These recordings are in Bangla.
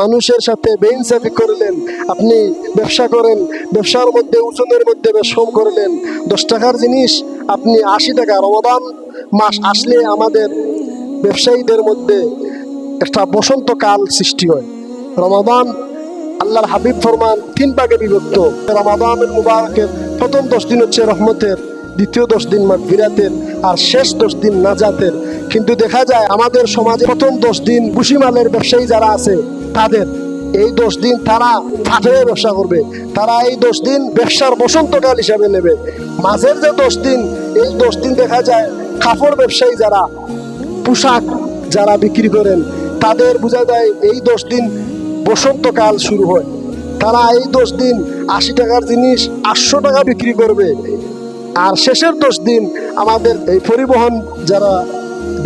মানুষের সাথে বেইনসাফি করলেন, আপনি ব্যবসা করেন, ব্যবসার মধ্যে ওজনের মধ্যে বেশ কম করলেন, 10 টাকার জিনিস আপনি 80 টাকা। রমাদান মাস আসলে আমাদের ব্যবসায়ীদের মধ্যে একটা বসন্তকাল সৃষ্টি হয়। রমাদান আল্লাহর হাবিব ফরমান 3 ভাগে বিভক্ত। রমাদানুল মুবারকের প্রথম 10 দিন হচ্ছে রহমতের, দ্বিতীয় 10 দিন মাগফিরাতের, আর শেষ 10 দিন নাজাতের। কিন্তু দেখা যায় আমাদের সমাজে প্রথম 10 দিন ভুসিমালের ব্যবসায়ী যারা আছে তাদের এই 10 দিন তারা ফাটে ব্যবসা করবে, তারা এই 10 দিন ব্যবসার বসন্তকাল হিসাবে নেবে। মাঝের যে 10 দিন, এই 10 দিন দেখা যায় কাপড় ব্যবসায়ী যারা, পোশাক যারা বিক্রি করেন তাদের বোঝা যায় এই 10 দিন বসন্তকাল শুরু হয়। তারা এই 10 দিন 80 টাকার জিনিস 800 টাকা বিক্রি করবে। আর শেষের 10 দিন আমাদের এই পরিবহন যারা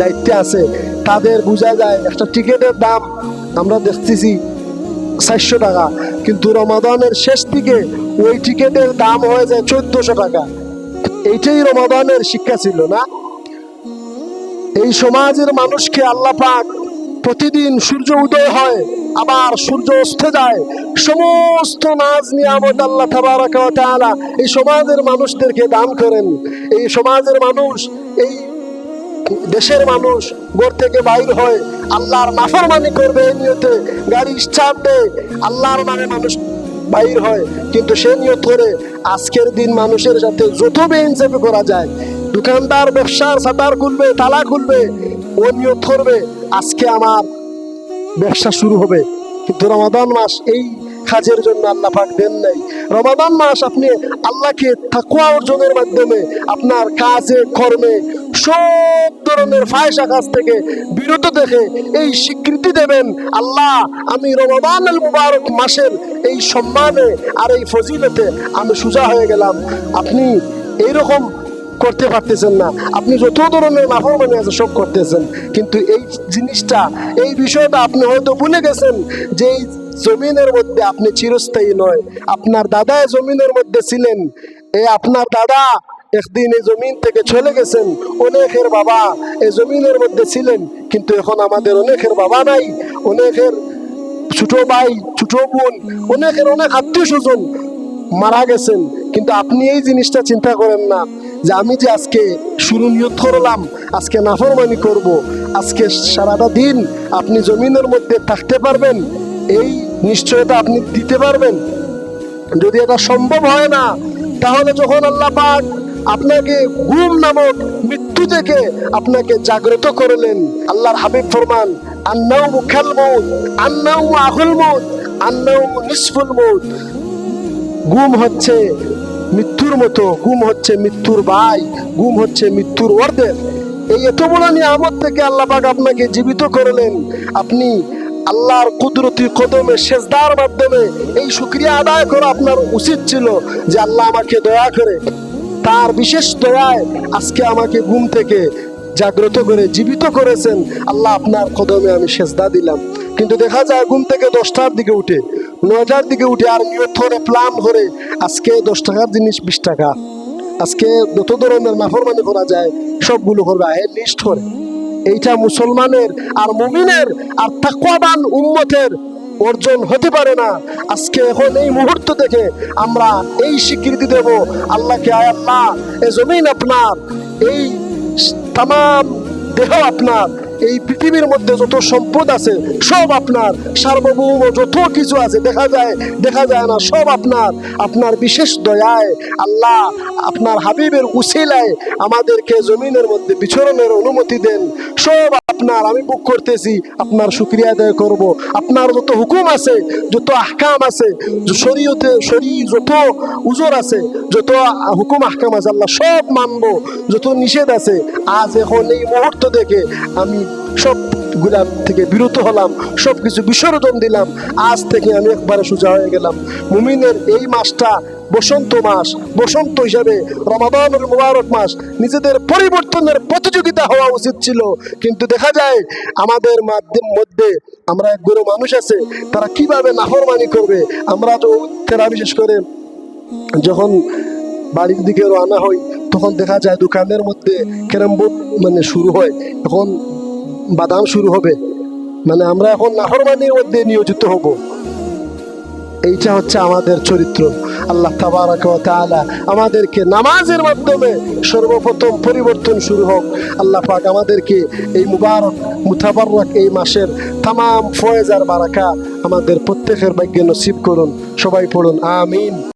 দায়িত্বে আছে তাদের বোঝা যায় একটা টিকিটের দাম আমরা দেখতেছি 400 টাকা, কিন্তু রমাদানের শেষ দিকে ওই টিকিটের দাম হয়ে যায় 1400 টাকা। এইটাই রমাদানের শিক্ষা ছিল না? এই সমাজের মানুষকে আল্লাহ পাক প্রতিদিন সূর্য উদয় হয় আবার সূর্য অস্ত যায়, সমস্ত নাজ নিয়ামত আল্লাহ তাবারাকা ওয়া তাআলা এই সমাজের মানুষদেরকে দান করেন। এই সমাজের মানুষ, এই দেশের মানুষ ঘর থেকে বাইর হয় আল্লাহর নাফরমানি করবে এই নিয়তে, গাড়ি স্টার্ট দেয় আল্লাহর নামে মানুষ বাইর হয়, কিন্তু সে নিয়ত করে আজকের দিন মানুষের সাথে যত বেইনসাফি করা যায়, দোকানদার ব্যবসার শাটার খুলবে, তালা খুলবে, ও নিয়ত করবে আজকে আমার ব্যবসা শুরু হবে। কিন্তু রমাদান মাস এই কাজের জন্য আল্লাহ পাক দেন নাই। রমাদান মাস আপনি আল্লাহকে তাকওয়া অর্জনের মাধ্যমে আপনার কাজে কর্মে সব ধরনের ফায়সা কাজ থেকে বিরত দেখে এই স্বীকৃতি দেবেন, আল্লাহ আমি রমাদানুল মুবারক মাসের এই সম্মানে আর এই ফজিলতে আমি সোজা হয়ে গেলাম। আপনি এইরকম করতে পারতেছেন না, আপনি যত ধরনের নাফরমানি আছে সব করতেছেন, কিন্তু এই জিনিসটা, এই বিষয়টা আপনি হয়তো ভুলে গেছেন যে এই জমিনের মধ্যে আপনি চিরস্থায়ী নয়। আপনার দাদা জমিনের মধ্যে ছিলেন, আপনার দাদা একদিন এই জমিন থেকে চলে গেছেন, অনেকের বাবা এই জমিনের মধ্যে ছিলেন, কিন্তু এখন আমাদের অনেকের বাবা নাই, অনেকের ছোট ভাই ছোট বোন, অনেকের অনেক আত্মীয় স্বজন মারা গেছেন। কিন্তু আপনি এই জিনিসটা চিন্তা করেন না যে আমি যে আজকে শুরু নিয়ত করলাম আজকে নাফরমানি করব, আজকে সারাটা দিন আপনি জমিনের মধ্যে থাকতে পারবেন, এই নিশ্চয়তা আপনি দিতে পারবেন? যদি এটা সম্ভব হয় না, তাহলে যখন আল্লাহ পাক আপনাকে ঘুম নামক মৃত্যু থেকে আপনাকে জাগ্রত করলেন, আল্লাহর হাবিব ফরমান আন্নাউমু খাল মউত, আন্নাউমু আখুল মউত, আন্নাউমু নিসফুল মউত। ঘুম হচ্ছে মৃত্যুর মতো, ঘুম হচ্ছে মৃত্যুর ভাই, ঘুম হচ্ছে মৃত্যুর অর্ধেক। এই এত বড় নিয়ামত থেকে আল্লাহ পাক আপনাকে জীবিত করলেন, আপনি আল্লাহর কুদরতি কদমে সেজদার মাধ্যমে এই শুকরিয়া আদায় করা আপনার উচিত ছিল যে আল্লাহ আমাকে দয়া করে, তার বিশেষ দয়ায় আজকে আমাকে ঘুম থেকে জাগ্রত করে জীবিত করেছেন, আল্লাহ আপনার কদমে আমি সেজদা দিলাম। কিন্তু দেখা যায় ঘুম থেকে 10টার দিকে উঠে, 9টার দিকে উঠে আর নিয়ত করে প্ল্যান করে আজকে 10 টাকার জিনিস 20 টাকা, আজকে যত ধরনের নাফরমানি করা যায় সবগুলো করবে, লিস্ট করে। এইটা মুসলমানের আর মুমিনের আর তাকওয়াবান উম্মতের অর্জন হতে পারে না। আজকে এখন এই মুহূর্ত থেকে আমরা এই স্বীকৃতি দেব আল্লাহকে, আয় আল্লাহ এই জমিন আপনার, এই তামাম দেহ আপনার, এই পৃথিবীর মধ্যে যত সম্পদ আছে সব আপনার, সার্বভৌম যত কিছু আছে দেখা যায় না, সব আপনার। আপনার বিশেষ দয়ায় আল্লাহ আপনার হাবিবের উসিলায় আমাদেরকে জমিনের মধ্যে বিচরণের অনুমতি দেন, সব আপনার। আমি বুক করতেছি, আপনার শুকরিয়া আদায় করব। আপনার যত হুকুম আছে, যত আহকাম আছে, শরীয়তে যত উজর আছে, যত হুকুম আহকাম আছে আল্লাহ সব মানবো। যত নিষেধ আছে আজ এখন এই মুহূর্ত থেকে আমি সবগুলা থেকে বিরত হলাম, সবকিছু বিসর্জন দিলাম। আজ থেকে আমি একবারে সোজা হয়ে গেলাম। মুমিনের এই মাসটা বসন্ত মাস, বসন্ত হিসাবে রমাদানুল মুবারক মাস, নিজেদের পরিবর্তনের প্রতিযোগিতা হওয়া উচিত ছিল। কিন্তু দেখা যায় আমাদের মধ্যে আমরা এক গুরু মানুষ আছে, তারা কিভাবে নাফরমানি করবে। আমরা তো তেরা বিশেষ করে যখন বাড়ির দিকে রওনা হই তখন দেখা যায় দোকানের মধ্যে ক্যারাম বোর্ড শুরু হয়, এখন বাদাম শুরু হবে, মানে আমরা এখন নাফরমানির মধ্যে নিয়োজিত হব। এইটা হচ্ছে আমাদের চরিত্র। আল্লাহ তাবারাক ওয়া তাআলা আমাদেরকে নামাজের মাধ্যমে সর্বপ্রথম পরিবর্তন শুরু হোক। আল্লাহ পাক আমাদেরকে এই মুবারক মুতাবাররাক এই মাসের তাম ফয়েজ আর বারাকা আমাদের প্রত্যেকের ভাগ্যে নসিব করুন। সবাই পড়ুন আমিন।